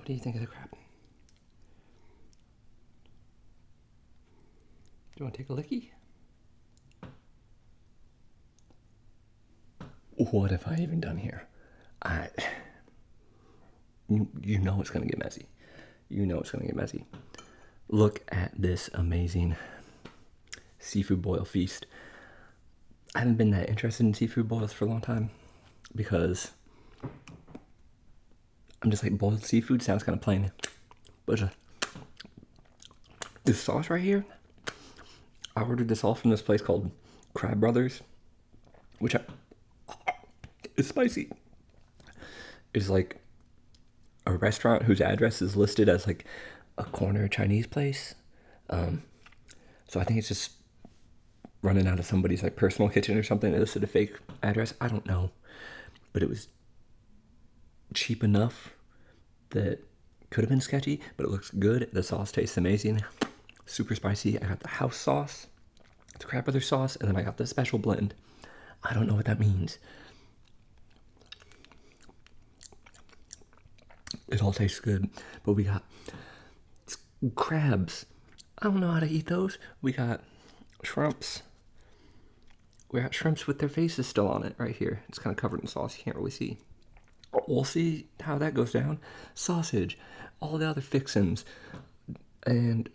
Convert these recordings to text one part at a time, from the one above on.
What do you think of the crab? Do you want to take a licky? What have I even done here? You know it's gonna get messy. You know it's gonna get messy. Look at this amazing seafood boil feast. I haven't been that interested in seafood boils for a long time because I'm just like, boiled seafood sounds kind of plain. But this sauce right here, I ordered this all from this place called Crab Brothers, which is spicy. It's like a restaurant whose address is listed as like a corner Chinese place. So I think it's just running out of somebody's like personal kitchen or something. It listed a fake address. I don't know, but it was cheap enough that could have been sketchy, but it looks good. The sauce tastes amazing, super spicy. I got the house sauce, the Crab Brothers sauce, and then I got the special blend. I don't know what that means. It all tastes good, but we got crabs. I don't know how to eat those. We got shrimps. We got shrimps with their faces still on it right here. It's kind of covered in sauce. You can't really see. We'll see how that goes down. Sausage, all the other fixins, and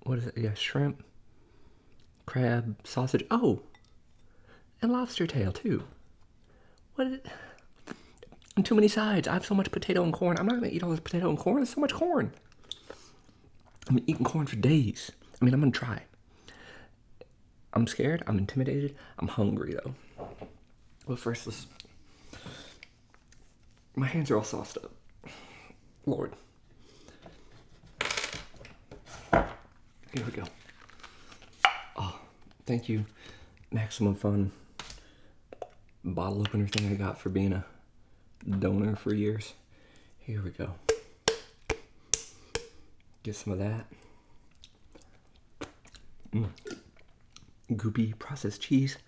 what is it? Yeah, shrimp, crab, sausage. Oh, and lobster tail too. What is it? And too many sides. I have so much potato and corn. I'm not gonna eat all this potato and corn. There's so much corn. I'm eating corn for days. I mean, I'm gonna try. I'm scared. I'm intimidated. I'm hungry though. But first, let's. My hands are all sauced up. Lord. Here we go. Oh, thank you, Maximum Fun bottle opener thing I got for being a donor for years. Here we go. Get some of that. Goopy processed cheese.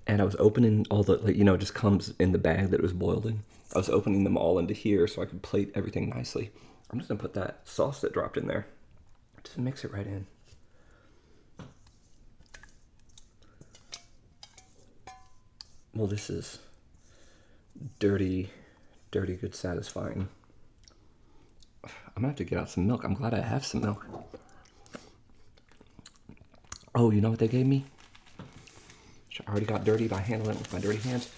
And I was opening all the, like, it just comes in the bag that it was boiled in. I was opening them all into here so I could plate everything nicely. I'm just gonna put that sauce that dropped in there. Just mix it right in. Well, this is dirty, good, satisfying. I'm gonna have to get out some milk. I'm glad I have some milk. Oh, you know what they gave me? I already got dirty by handling it with my dirty hands.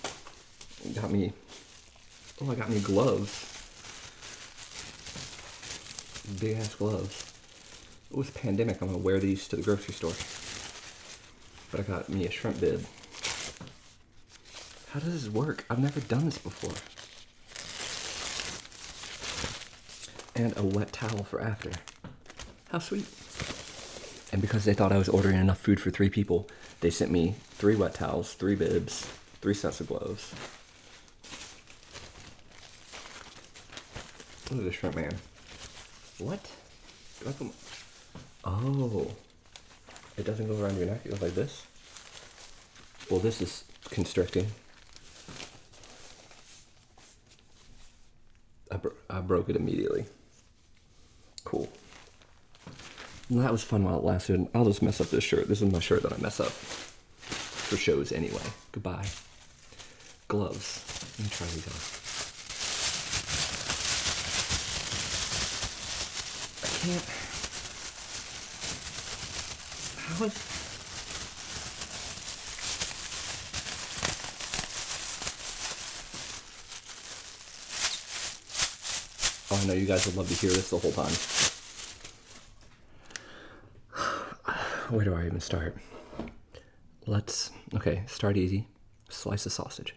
I got me gloves. Big ass gloves. With the pandemic, I'm gonna wear these to the grocery store. But I got me a shrimp bib. How does this work? I've never done this before. And a wet towel for after. How sweet. And because they thought I was ordering enough food for 3 people, they sent me 3 wet towels, 3 bibs, 3 sets of gloves. Look at this shrimp man. What? Oh. It doesn't go around your neck, it goes like this? Well, this is constricting. I broke it immediately. Cool. Well, that was fun while it lasted. I'll just mess up this shirt. This is my shirt that I mess up for shows anyway. Goodbye. Gloves. Let me try these on. I can't. How is... Oh, I know you guys would love to hear this the whole time. Where do I even start? Okay, start easy. Slice of sausage.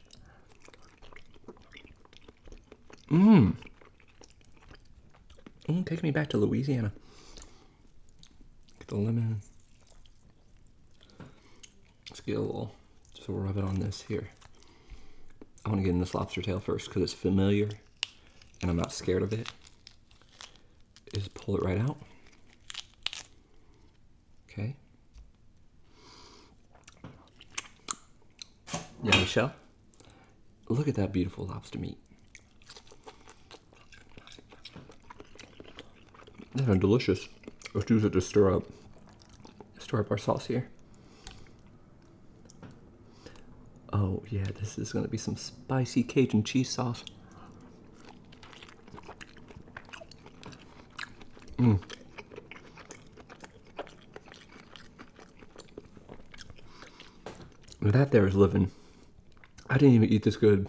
Take me back to Louisiana. Get the lemon. Let's get a little, so we'll rub it on this here. I want to get in this lobster tail first because it's familiar and I'm not scared of it. Just pull it right out. Okay. Yeah, Michelle, look at that beautiful lobster meat. They're delicious. Let's use it to stir up our sauce here. Oh yeah, this is gonna be some spicy Cajun cheese sauce. That there is living. I didn't even eat this good.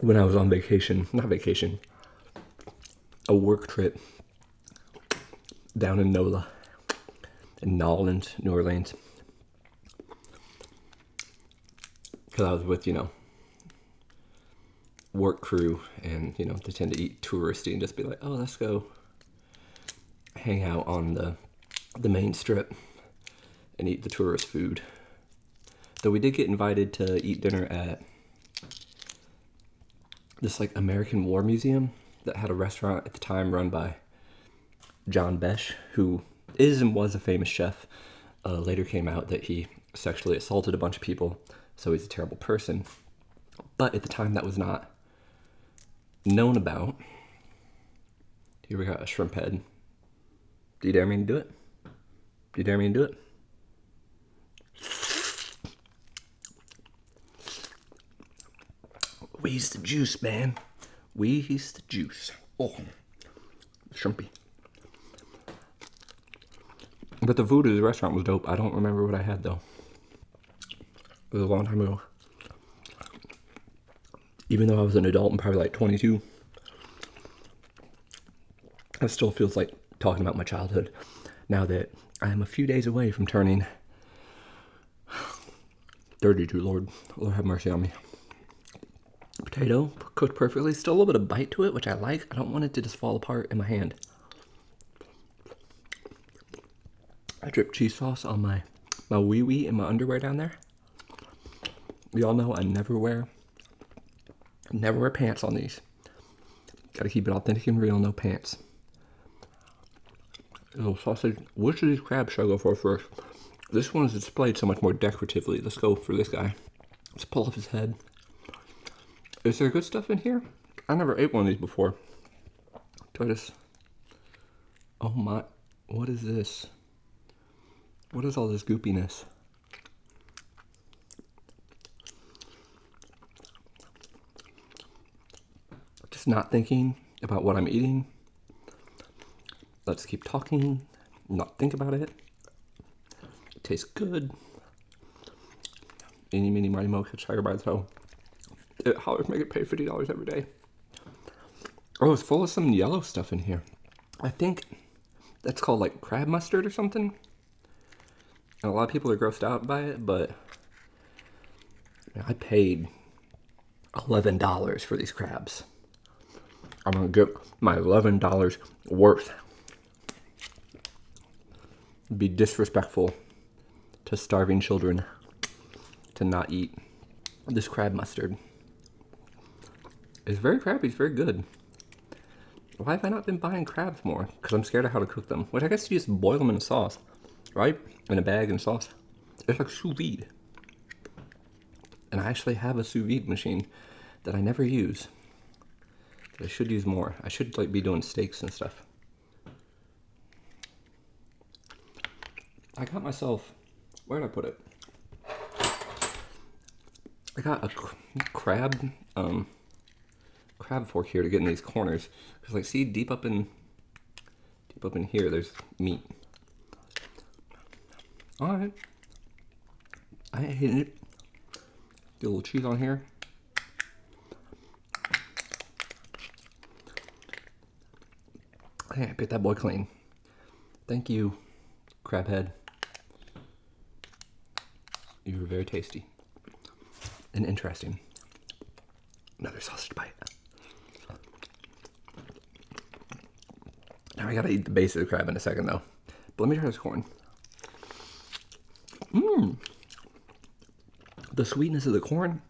When I was on vacation, not vacation, a work trip down in NOLA, in Nolans, New Orleans. Because I was with, work crew, and, they tend to eat touristy and just be like, oh, let's go hang out on the main strip and eat the tourist food. Though we did get invited to eat dinner at this like American War Museum that had a restaurant at the time run by John Besh, who is and was a famous chef. Later came out that he sexually assaulted a bunch of people, so he's a terrible person. But at the time that was not known about. Here we got a shrimp head. Do you dare me to do it? Do you dare me to do it? Wheeze the juice, man. Wheeze the juice. Oh, shrimpy. But the food at the restaurant was dope. I don't remember what I had, though. It was a long time ago. Even though I was an adult and probably like 22, it still feels like talking about my childhood now that I am a few days away from turning 32. Lord have mercy on me. Potato, cooked perfectly. Still a little bit of bite to it, which I like. I don't want it to just fall apart in my hand. I drip cheese sauce on my wee-wee in my underwear down there. Y'all know I never wear pants on these. Gotta keep it authentic and real, no pants. Little sausage. Which of these crabs should I go for first? This one is displayed so much more decoratively. Let's go for this guy. Let's pull off his head. Is there good stuff in here? I never ate one of these before. Do I just... Oh my... What is this? What is all this goopiness? Just not thinking about what I'm eating. Let's keep talking, not think about it. It tastes good. Eeny, meeny, miny, mo, catch tiger by the toe. Hollers make it pay $50 every day. Oh, it's full of some yellow stuff in here. I think that's called like crab mustard or something. And a lot of people are grossed out by it, but I paid $11 for these crabs. I'm gonna get my $11 worth. It'd be disrespectful to starving children to not eat this crab mustard. It's very crabby, it's very good. Why have I not been buying crabs more? Because I'm scared of how to cook them. Which I guess you just boil them in a sauce, right? In a bag and sauce. It's like sous vide. And I actually have a sous vide machine that I never use. I should use more. I should like be doing steaks and stuff. I got myself, where did I put it? I got a crab fork here to get in these corners. Cause like, see, deep up in here, there's meat. All right, I ain't hitting it. Get a little cheese on here. I bit that boy clean. Thank you, crab head. You were very tasty and interesting. Another sausage bite. Now I gotta eat the base of the crab in a second though. But let me try this corn. The sweetness of the corn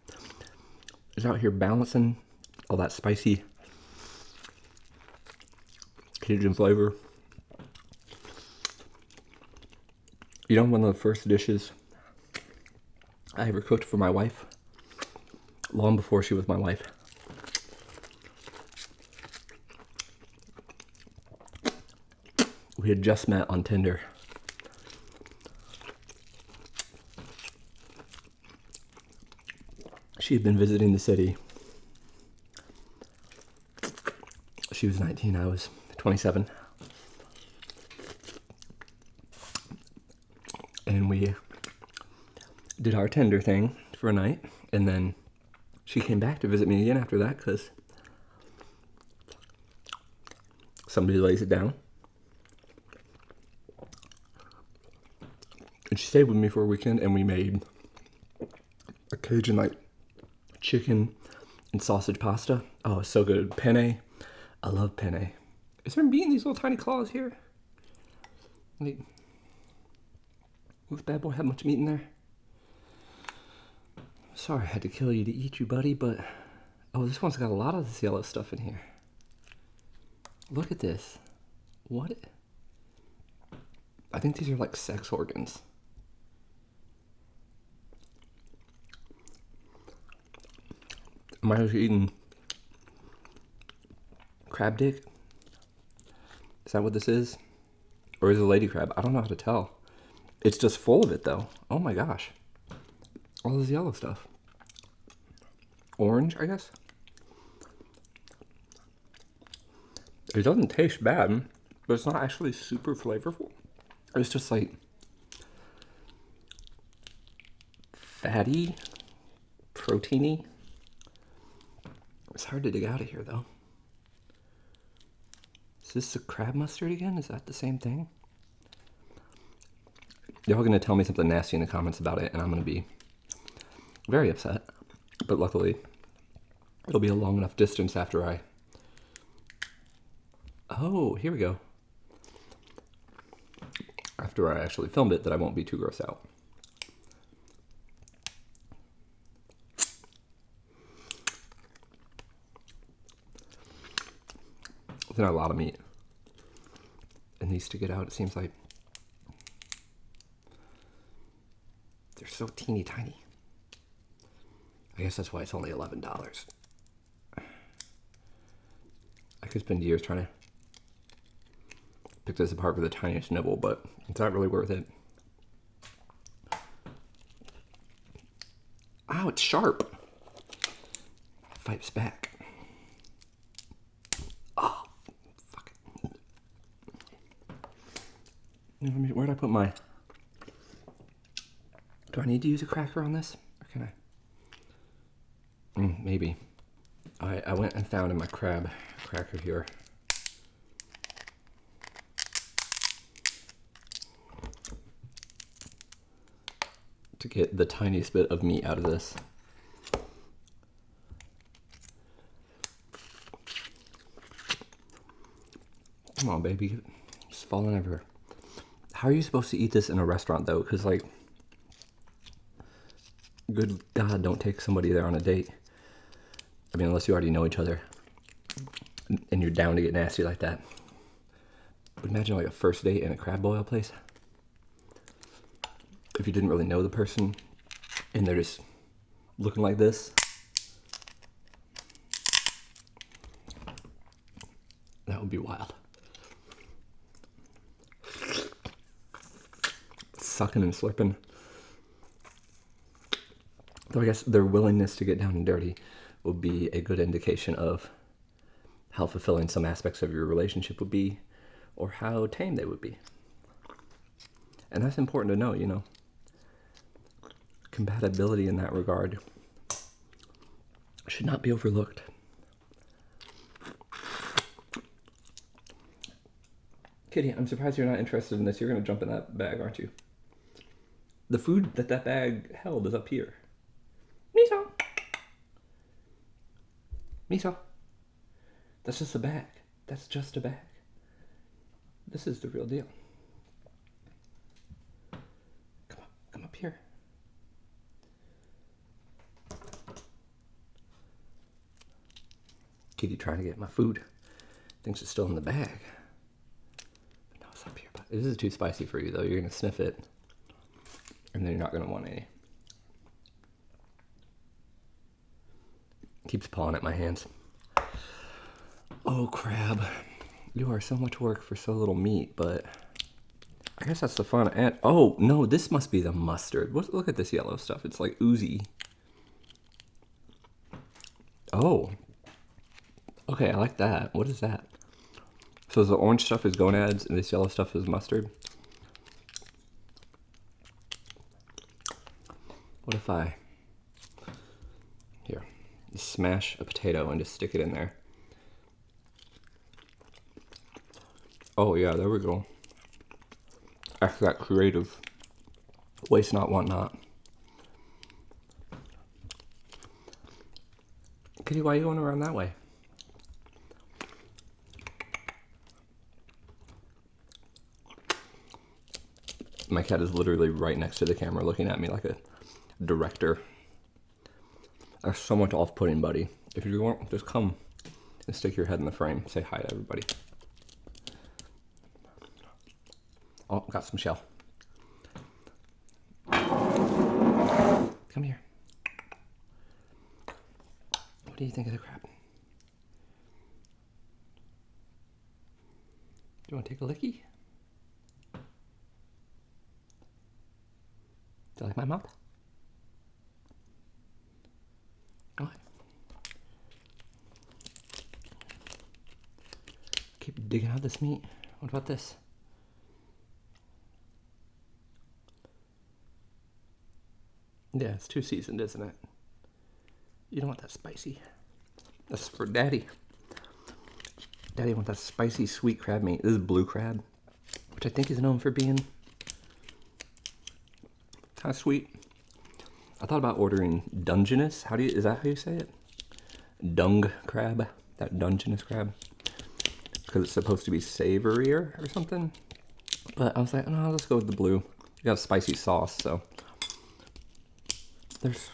is out here balancing all that spicy Cajun flavor. You know, one of the first dishes I ever cooked for my wife, long before she was my wife, We had just met on Tinder. She had been visiting the city. She was 19, I was 27. And we did our Tinder thing for a night, and then she came back to visit me again after that because somebody lays it down. And she stayed with me for a weekend, and we made a Cajun like chicken and sausage pasta. Oh, it's so good. Penne. I love penne. Is there meat in these little tiny claws here? Like, will this bad boy have much meat in there? Sorry I had to kill you to eat you, buddy, but... Oh, this one's got a lot of this yellow stuff in here. Look at this. What? I think these are like sex organs. Am I just eating crab dick? Is that what this is? Or is it a lady crab? I don't know how to tell. It's just full of it though. Oh my gosh. All this yellow stuff. Orange, I guess? It doesn't taste bad, but it's not actually super flavorful. It's just like fatty, proteiny. It's hard to dig out of here though. Is this the crab mustard again? Is that the same thing? Y'all gonna tell me something nasty in the comments about it, and I'm gonna be very upset. But luckily, it'll be a long enough distance after I... Oh, here we go. After I actually filmed it, that I won't be too grossed out. There's not a lot of meat in these to get out, it seems like. They're so teeny tiny. I guess that's why it's only $11. I could spend years trying to pick this apart for the tiniest nibble, but it's not really worth it. Ow, it's sharp. Fights back. Oh, fuck it. Where'd I put my... Do I need to use a cracker on this? Or can I? Maybe. I went and found in my crab cracker here. To get the tiniest bit of meat out of this. Come on, baby. It's falling everywhere. How are you supposed to eat this in a restaurant, though? Because, like, good God, don't take somebody there on a date. I mean, unless you already know each other and you're down to get nasty like that. But imagine, like, a first date in a crab boil place. If you didn't really know the person and they're just looking like this. That would be wild. Sucking and slurping. Though I guess their willingness to get down and dirty would be a good indication of how fulfilling some aspects of your relationship would be or how tame they would be. And that's important to know, you know. Compatibility in that regard should not be overlooked. Kitty, I'm surprised you're not interested in this. You're going to jump in that bag, aren't you? The food that bag held is up here. MISO! MISO! That's just a bag. That's just a bag. This is the real deal. Come up here. Kitty trying to get my food. Thinks it's still in the bag. But no, it's up here. But this is too spicy for you, though. You're going to sniff it. And then you're not going to want any. Keeps pawing at my hands. Oh, crab. You are so much work for so little meat, but I guess that's the fun. And oh no, this must be the mustard. Look at this yellow stuff. It's like oozy. Oh. Okay, I like that. What is that? So the orange stuff is gonads and this yellow stuff is mustard. What if I here smash a potato and just stick it in there? Oh yeah, there we go. After that creative. Waste not, want not. Kitty, why are you going around that way? My cat is literally right next to the camera looking at me like a director. That's somewhat off-putting, buddy. If you want, just come and stick your head in the frame. Say hi to everybody. Oh, got some shell. Come here. What do you think of the crab? Do you want to take a licky? Do you like my mouth? Okay. Keep digging out this meat. What about this? Yeah, it's too seasoned, isn't it? You don't want that spicy. That's for Daddy. Daddy wants that spicy, sweet crab meat. This is blue crab, which I think is known for being kind of sweet. I thought about ordering Dungeness. Is that how you say it? Dung crab. That Dungeness crab. Because it's supposed to be savorier or something. But I was like, no, let's go with the blue. You got a spicy sauce, so. There's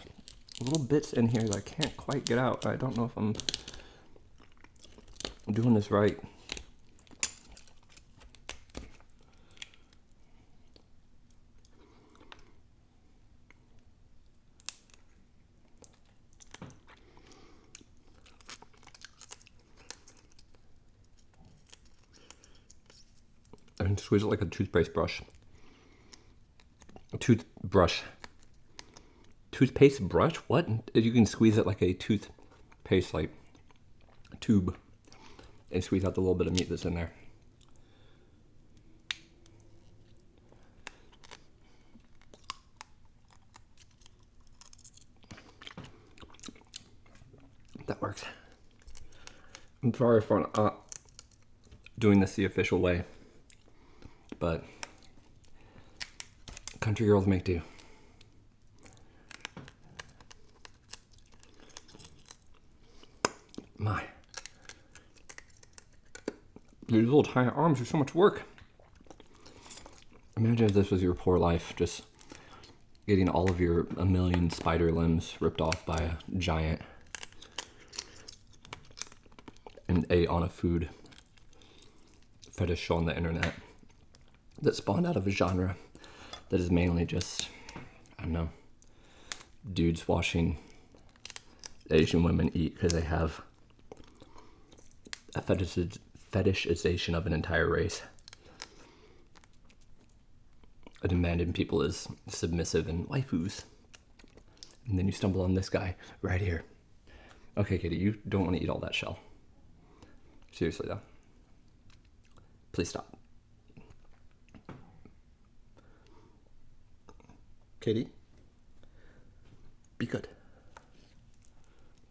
little bits in here that I can't quite get out. I don't know if I'm doing this right. And squeeze it like a toothpaste brush. Toothpaste brush? What? You can squeeze it like a toothpaste like tube and squeeze out the little bit of meat that's in there. That works. I'm sorry for not doing this the official way, but country girls make do. My. These little tiny arms are so much work. Imagine if this was your poor life, just getting all of your a million spider limbs ripped off by a giant and ate on a food fetish show on the internet that spawned out of a genre that is mainly just, I don't know, dudes watching Asian women eat because they have a fetishization of an entire race. A demanding people as submissive and waifus. And then you stumble on this guy right here. Okay, Kitty, you don't want to eat all that shell. Seriously, though. Please stop. Kitty, be good. I'm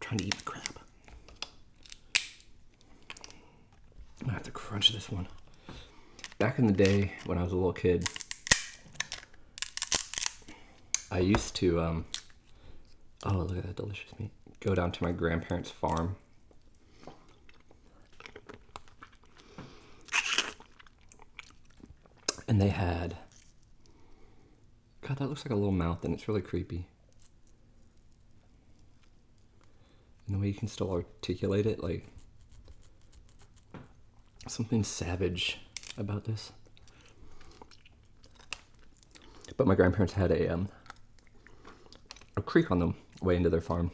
trying to eat the crab. I'm gonna have to crunch this one. Back in the day when I was a little kid, I used to, oh, look at that delicious meat. Go down to my grandparents' farm. And they had, God, that looks like a little mouth and it's really creepy. And the way you can still articulate it, like, something savage about this. But my grandparents had a creek on the way into their farm.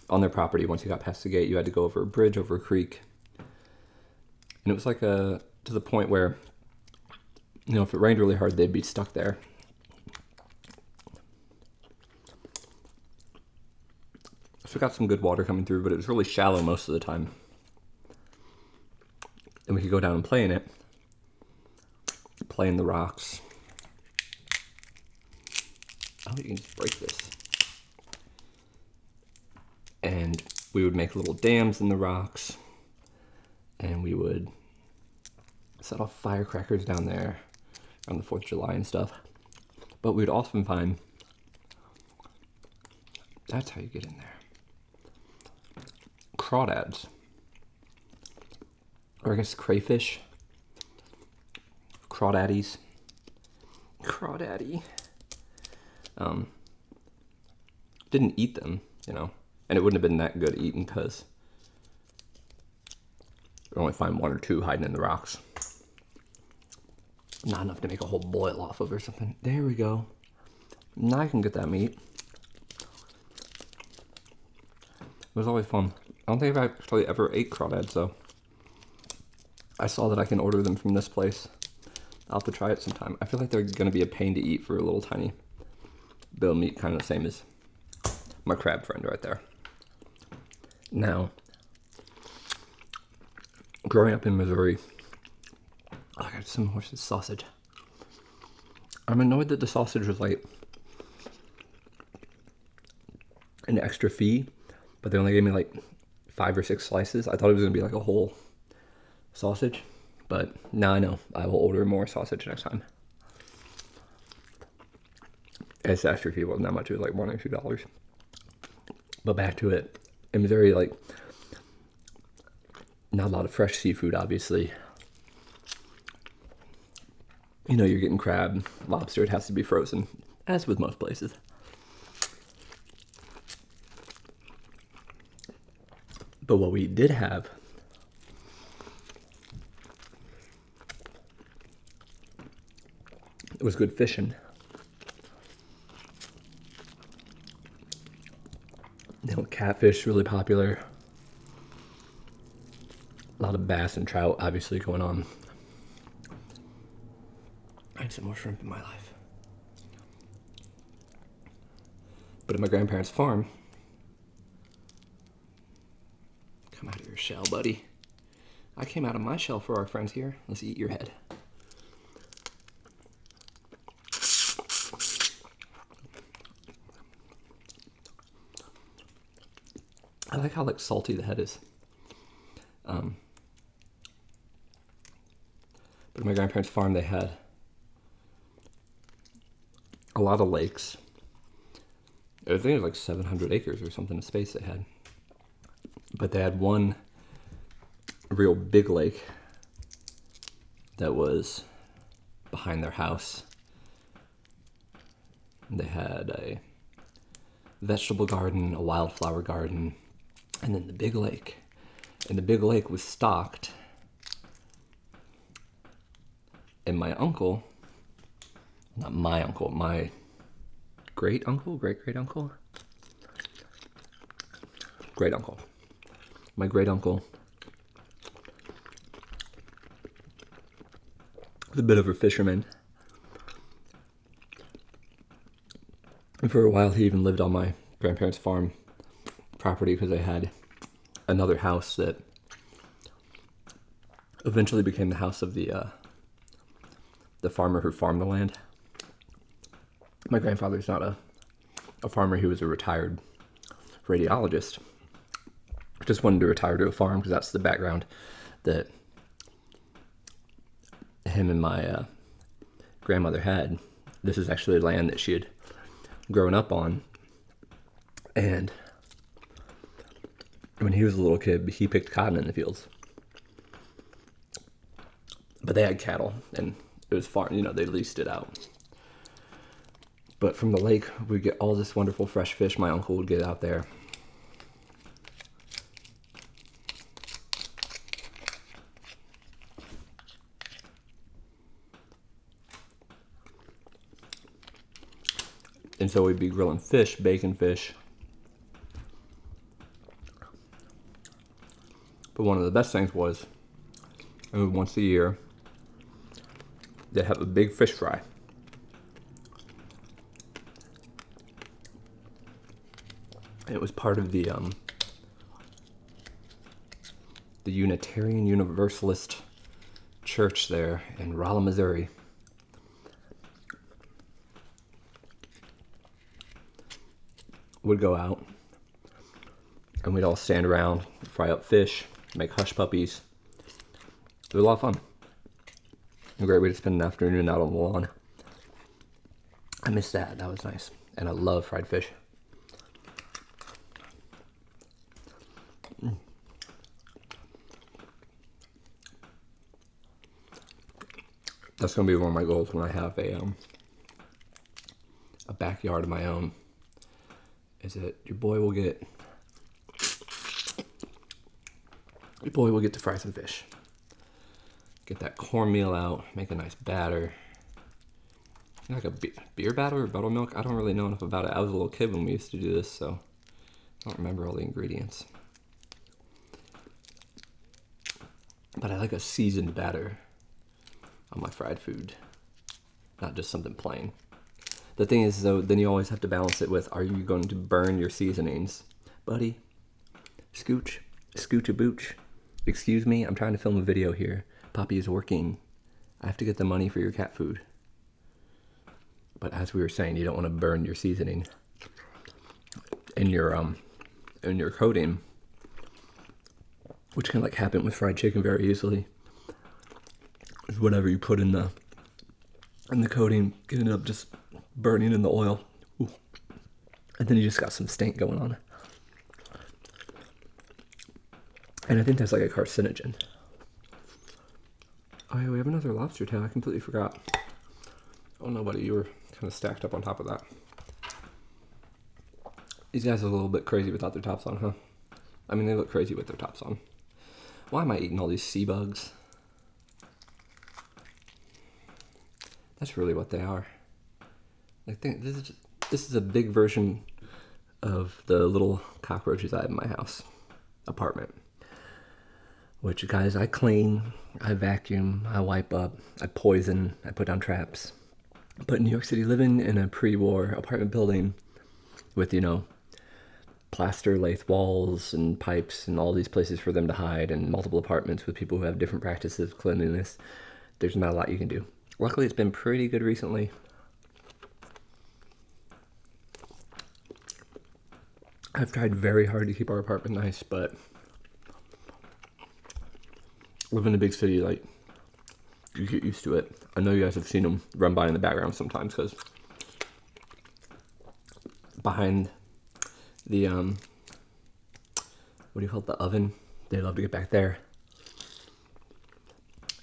On their property, once you got past the gate, you had to go over a bridge, over a creek. And it was like to the point where You know, if it rained really hard, they'd be stuck there. So we got some good water coming through, but it was really shallow most of the time. And we could go down and play in it. Play in the rocks. Oh, you can just break this. And we would make little dams in the rocks. And we would set off firecrackers down there on the 4th of July and stuff. But we'd often find, that's how you get in there, crawdads. Or I guess crayfish. Crawdaddies. Crawdaddy. Didn't eat them, you know. And it wouldn't have been that good eating because we only find 1 or 2 hiding in the rocks. Not enough to make a whole boil off of or something. There we go. Now I can get that meat. It was always fun. I don't think I've actually ever ate crawdads though. I saw that I can order them from this place. I'll have to try it sometime. I feel like they're going to be a pain to eat for a little tiny bit of meat, kind of the same as my crab friend right there. Now, growing up in Missouri, I got some horse's sausage. I'm annoyed that the sausage was like an extra fee, but they only gave me like 5 or 6 slices. I thought it was going to be like a whole sausage, but now I know. I will order more sausage next time. It's extra fee wasn't that much. It was like $1 or $2. But back to it. In Missouri, like, not a lot of fresh seafood, obviously. You know, you're getting crab, lobster, it has to be frozen, as with most places. But what we did have was good fishing. You know, catfish really popular. A lot of bass and trout obviously going on. I need some more shrimp in my life. But at my grandparents' farm, come out of your shell, buddy. I came out of my shell for our friends here. Let's eat your head. I like how like salty the head is. But at my grandparents' farm, they had a lot of lakes. I think it was like 700 acres or something of space they had. But they had one real big lake that was behind their house. They had a vegetable garden, a wildflower garden, and then the big lake. And the big lake was stocked. And my uncle, not my uncle, my great uncle, my great uncle, was a bit of a fisherman. And for a while, he even lived on my grandparents' farm property because they had another house that eventually became the house of the farmer who farmed the land. My grandfather's not a farmer. He was a retired radiologist. Just wanted to retire to a farm because that's the background that him and my grandmother had. This is actually land that she had grown up on. And when he was a little kid, he picked cotton in the fields. But they had cattle, and it was farm, you know, they leased it out. But from the lake, we'd get all this wonderful fresh fish my uncle would get out there. And so we'd be grilling fish, bacon fish. But one of the best things was, once a year, They have a big fish fry. It was part of the Unitarian Universalist Church there in Rolla, Missouri. Would go out and we'd all stand around, fry up fish, make hush puppies. It was a lot of fun. A great way to spend an afternoon out on the lawn. I miss that. That was nice. And I love fried fish. That's going to be one of my goals when I have a backyard of my own. Is that your boy will get to fry some fish. Get that cornmeal out, make a nice batter. Like a beer batter or buttermilk. I don't really know enough about it. I was a little kid when we used to do this, so I don't remember all the ingredients. But I like a seasoned batter on my fried food, not just something plain. The thing is, though, then you always have to balance it with, are you going to burn your seasonings? Buddy, scooch-a-booch. Excuse me, I'm trying to film a video here. Poppy is working. I have to get the money for your cat food. But as we were saying, you don't want to burn your seasoning in your coating, which can like happen with fried chicken very easily. Whatever you put in the coating can end up just burning in the oil. Ooh. And then you just got some stank going on. And I think that's like a carcinogen. Oh yeah, we have another lobster tail. I completely forgot. Oh no, buddy, you were kind of stacked up on top of that. These guys are a little bit crazy without their tops on, huh? I mean, they look crazy with their tops on. Why am I eating all these sea bugs? That's really what they are. I think this is a big version of the little cockroaches I have in my house apartment. Which, guys, I clean, I vacuum, I wipe up, I poison, I put down traps. But in New York City, living in a pre-war apartment building with, plaster lathe walls and pipes and all these places for them to hide and multiple apartments with people who have different practices of cleanliness, there's not a lot you can do. Luckily, it's been pretty good recently. I've tried very hard to keep our apartment nice, but living in a big city, like, you get used to it. I know you guys have seen them run by in the background sometimes, because behind the, what do you call it, the oven, they love to get back there.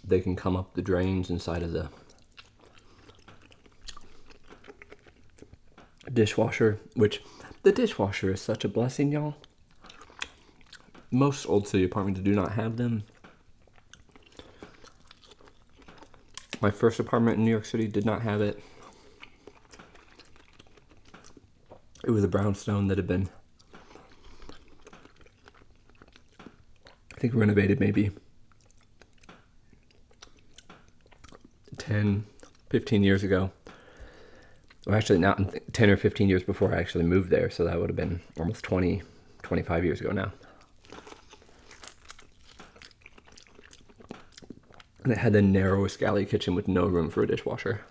They can come up the drains inside of the dishwasher, which the dishwasher is such a blessing, y'all. Most old city apartments do not have them. My first apartment in New York City did not have it. It was a brownstone that had been, I think, renovated maybe 10, 15 years ago. Well, actually, not 10 or 15 years before I actually moved there, so that would have been almost 20, 25 years ago now. And it had the narrowest galley kitchen with no room for a dishwasher.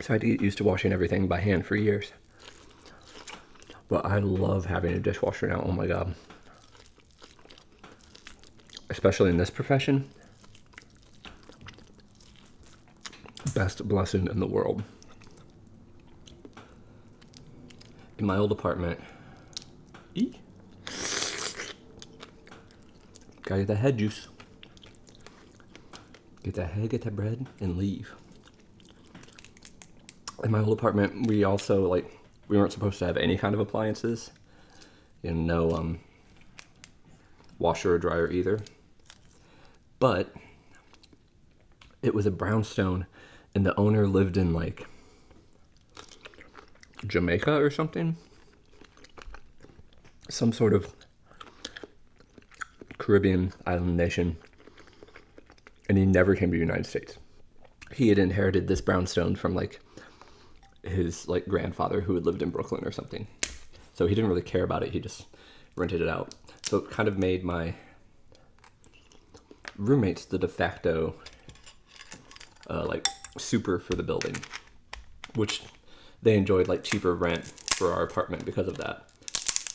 So I had to get used to washing everything by hand for years. But I love having a dishwasher now, oh my god. Especially in this profession. Best blessing in the world. In my old apartment, gotta get that head juice. Get that head, get that bread, and leave. In my old apartment, we also, we weren't supposed to have any kind of appliances. And no washer or dryer either. But it was a brownstone, and the owner lived in, Jamaica or something. some sort of Caribbean island nation, and he never came to the United States. He had inherited this brownstone from like his like grandfather who had lived in Brooklyn or something. So he didn't really care about it. He just rented it out. So it kind of made my roommates the de facto like super for the building, which they enjoyed like cheaper rent for our apartment because of that.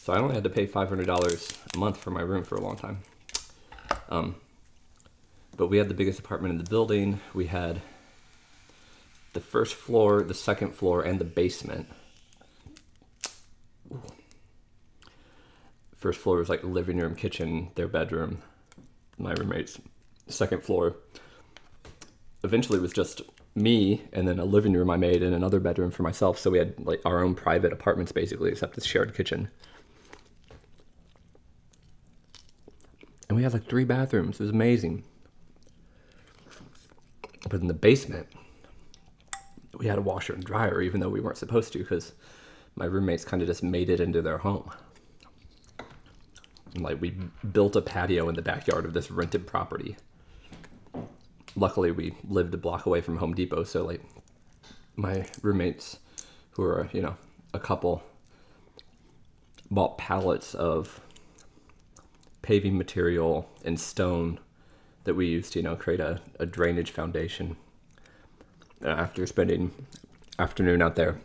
So I only had to pay $500 a month for my room for a long time. But we had the biggest apartment in the building. We had the first floor, the second floor, and the basement. Ooh. First floor was like living room, kitchen, their bedroom, my roommates. Second floor eventually was just me, and then a living room I made and another bedroom for myself. So we had like our own private apartments basically, except this shared kitchen. And we had like 3 bathrooms. It was amazing. But in the basement, we had a washer and dryer, even though we weren't supposed to, because my roommates kind of just made it into their home. And like we built a patio in the backyard of this rented property. Luckily, we lived a block away from Home Depot, so like my roommates, who are, you know, a couple, bought pallets of paving material and stone that we used to, you know, create a drainage foundation. After spending afternoon out there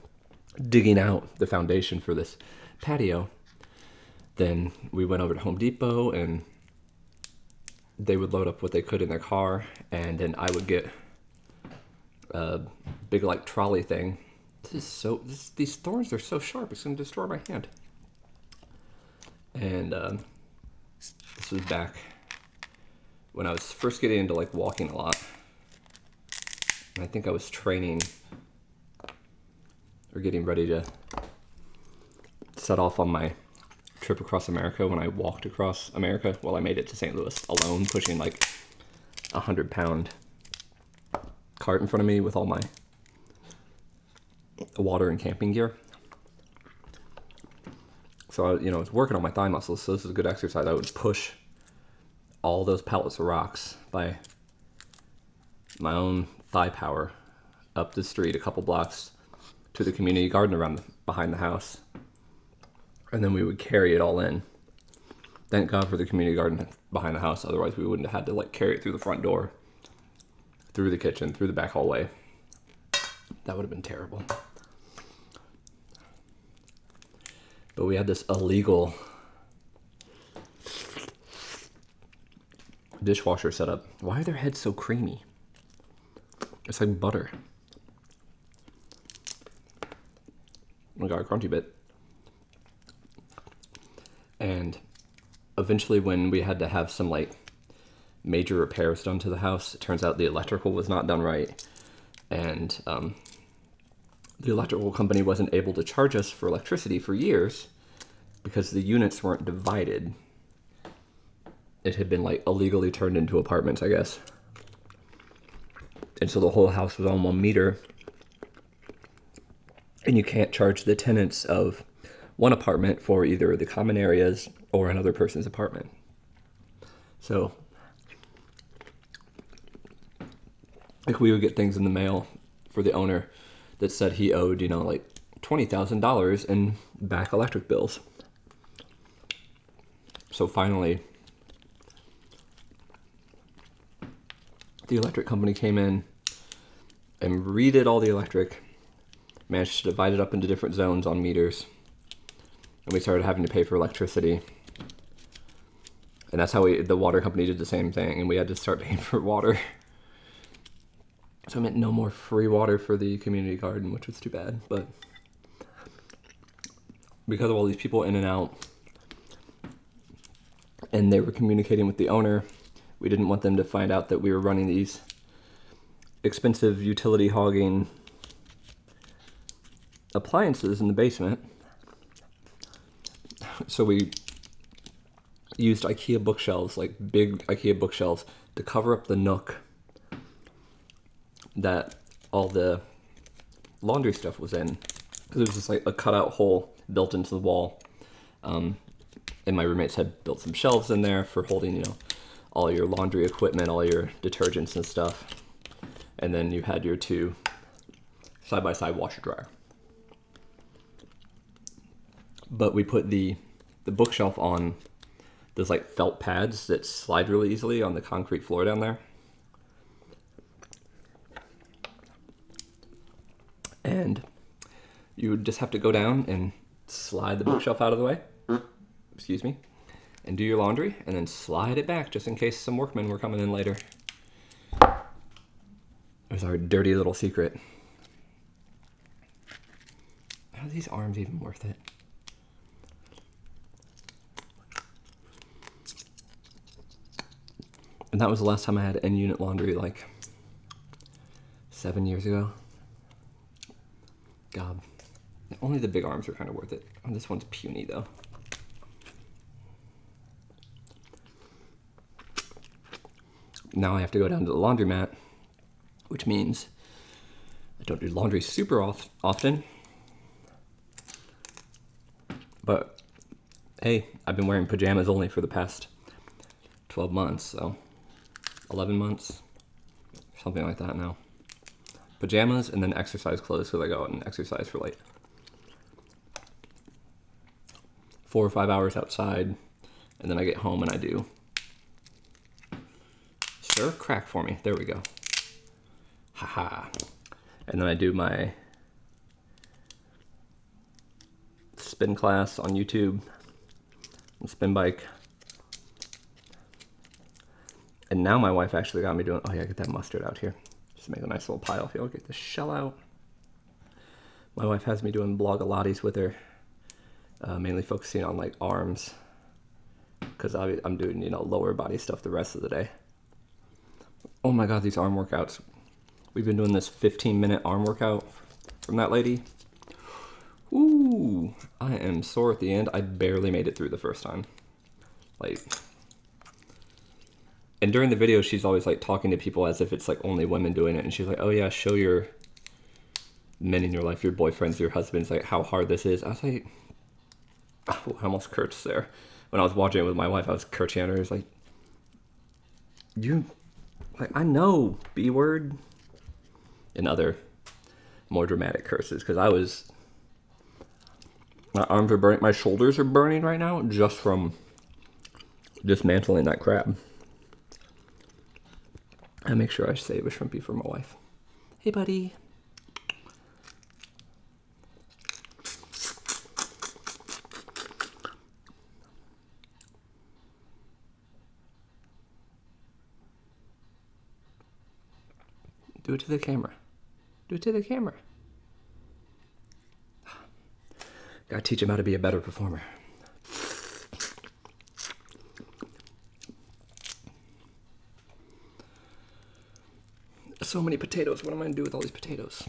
digging out the foundation for this patio, then we went over to Home Depot and they would load up what they could in their car, and then I would get a big like trolley thing. These thorns are so sharp, it's gonna destroy my hand. And this was back when I was first getting into like walking a lot. And I think I was training or getting ready to set off on my trip across America when I walked across America. Well, I made it to St. Louis alone, pushing like 100-pound cart in front of me with all my water and camping gear. So I, you know, I was working on my thigh muscles, so this is a good exercise. I would push all those pallets of rocks by my own thigh power up the street a couple blocks to the community garden around behind the house. And then we would carry it all in. Thank God for the community garden behind the house. Otherwise, we wouldn't have had to like carry it through the front door, through the kitchen, through the back hallway. That would have been terrible. But we had this illegal dishwasher set up. Why are their heads so creamy? It's like butter. I got a crunchy bit. And eventually when we had to have some like major repairs done to the house, it turns out the electrical was not done right. And the electrical company wasn't able to charge us for electricity for years because the units weren't divided. It had been like illegally turned into apartments, I guess. And so the whole house was on 1 meter. And you can't charge the tenants of one apartment for either the common areas or another person's apartment. So, like, we would get things in the mail for the owner that said he owed, you know, like $20,000 in back electric bills. So finally, the electric company came in and redid all the electric, managed to divide it up into different zones on meters, and we started having to pay for electricity. And that's how the water company did the same thing, and we had to start paying for water. So it meant no more free water for the community garden, which was too bad. But because of all these people in and out, and they were communicating with the owner, we didn't want them to find out that we were running these expensive utility hogging appliances in the basement. So we used IKEA bookshelves, like big IKEA bookshelves, to cover up the nook that all the laundry stuff was in. Because it was just like a cutout hole built into the wall. And my roommates had built some shelves in there for holding, you know, all your laundry equipment, all your detergents and stuff. And then you had your two side-by-side washer dryer. But we put the bookshelf on those like felt pads that slide really easily on the concrete floor down there. And you would just have to go down and slide the bookshelf out of the way, excuse me, and do your laundry, and then slide it back just in case some workmen were coming in later. It was our dirty little secret. Are these arms even worth it? And that was the last time I had in-unit laundry, like 7 years ago. God. Only the big arms are kind of worth it. Oh, this one's puny, though. Now I have to go down to the laundromat, which means I don't do laundry super often. But, hey, I've been wearing pajamas only for the past 12 months, so 11 months, something like that now. Pajamas and then exercise clothes, so I go out and exercise for like 4 or 5 hours outside, and then I get home and I do stir crack for me. There we go. Haha. And then I do my spin class on YouTube, and spin bike. And now my wife actually got me doing, oh yeah, get that mustard out here. Just to make a nice little pile here. I'll get the shell out. My wife has me doing blogilates with her, mainly focusing on like arms, because I'm doing, you know, lower body stuff the rest of the day. Oh my God, these arm workouts. We've been doing this 15-minute arm workout from that lady. Ooh, I am sore at the end. I barely made it through the first time. Like, and during the video, she's always like talking to people as if it's like only women doing it. And she's like, oh yeah, show your men in your life, your boyfriends, your husbands, like how hard this is. I was like, oh, I almost cursed there. When I was watching it with my wife, I was cursing at her. I was like, I know, B word. And other more dramatic curses, because my arms are burning, my shoulders are burning right now just from dismantling that crab. I make sure I save a shrimpy for my wife. Hey, buddy. Do it to the camera. Do it to the camera. Gotta teach him how to be a better performer. So many potatoes. What am I gonna do with all these potatoes?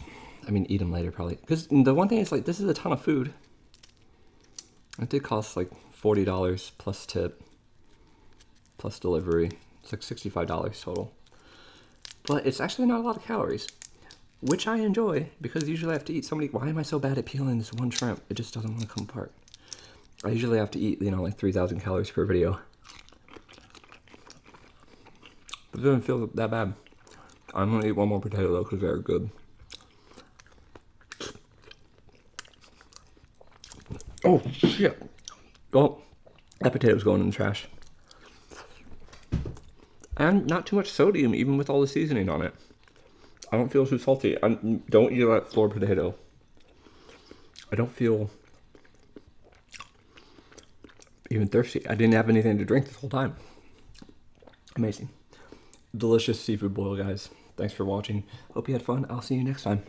I mean, eat them later probably. Because the one thing is, like, this is a ton of food. It did cost like $40 plus tip, plus delivery. It's like $65 total. But it's actually not a lot of calories, which I enjoy, because usually I have to eat so many. Why am I so bad at peeling this one shrimp? It just doesn't want to come apart. I usually have to eat, you know, like 3,000 calories per video. But it doesn't feel that bad. I'm going to eat one more potato though, because they're good. Oh, shit. Well, that potato's going in the trash. And not too much sodium, even with all the seasoning on it. I don't feel too salty. Don't eat that floor potato. I don't feel even thirsty. I didn't have anything to drink this whole time. Amazing. Delicious seafood boil, guys. Thanks for watching. Hope you had fun. I'll see you next time.